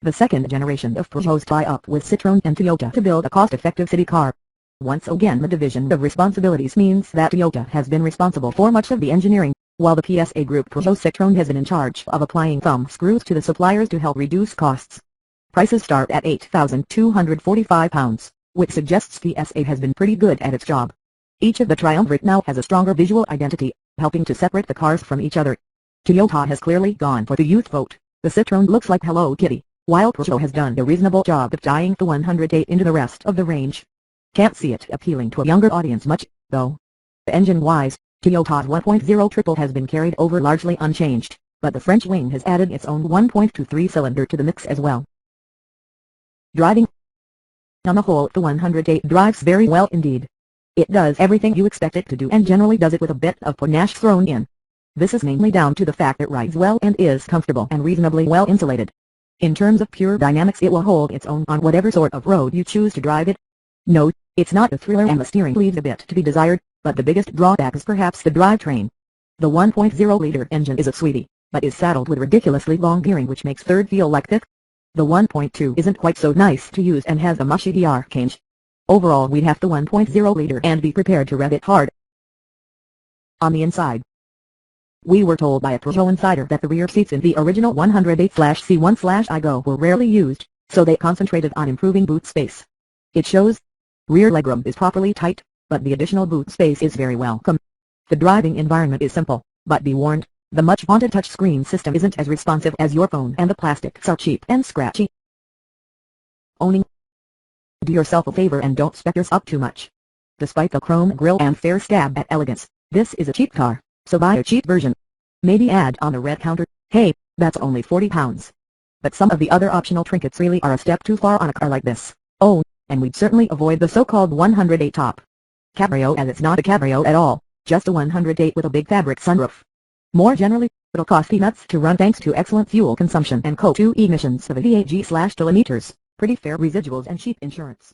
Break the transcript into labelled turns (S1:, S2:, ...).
S1: the second generation of Peugeot's tie-up with Citroen and Toyota to build a cost-effective city car. Once again, the division of responsibilities means that Toyota has been responsible for much of the engineering, while the PSA Group Peugeot Citroen has been in charge of applying thumb screws to the suppliers to help reduce costs. Prices start at £8,245, which suggests PSA has been pretty good at its job. Each of the triumvirate now has a stronger visual identity, helping to separate the cars from each other. Toyota has clearly gone for the youth vote. The Citroen looks like Hello Kitty, while Peugeot has done a reasonable job of tying the 108 into the rest of the range. Can't see it appealing to a younger audience much, though. Engine-wise, Toyota's 1.0 triple has been carried over largely unchanged, but the French wing has added its own 1.23 cylinder to the mix as well. Driving. On the whole, the 108 drives very well indeed. It does everything you expect it to do and generally does it with a bit of panache thrown in. This is mainly down to the fact it rides well and is comfortable and reasonably well insulated. In terms of pure dynamics, it will hold its own on whatever sort of road you choose to drive it. No, it's not a thriller and the steering leaves a bit to be desired, but the biggest drawback is perhaps the drivetrain. The 1.0-liter engine is a sweetie, but is saddled with ridiculously long gearing which makes third feel like fifth. The 1.2 isn't quite so nice to use and has a mushy gear change. Overall, we'd have the 1.0-liter and be prepared to rev it hard. On the inside, we were told by a Peugeot insider that the rear seats in the original 108/C1/iGo were rarely used, so they concentrated on improving boot space. It shows. Rear legroom is properly tight, but the additional boot space is very welcome. The driving environment is simple, but be warned, the much-vaunted touchscreen system isn't as responsive as your phone and the plastics are cheap and scratchy. Owning. Do yourself a favor and don't spec yours up too much. Despite the chrome grille and fair stab at elegance, this is a cheap car, so buy a cheap version. Maybe add on a red counter. Hey, that's only £40. But some of the other optional trinkets really are a step too far on a car like this. Oh, and we'd certainly avoid the so-called 108 top cabrio, as it's not a cabrio at all, just a 108 with a big fabric sunroof. More generally, it'll cost peanuts to run thanks to excellent fuel consumption and CO2 emissions of 88 g/km, pretty fair residuals and cheap insurance.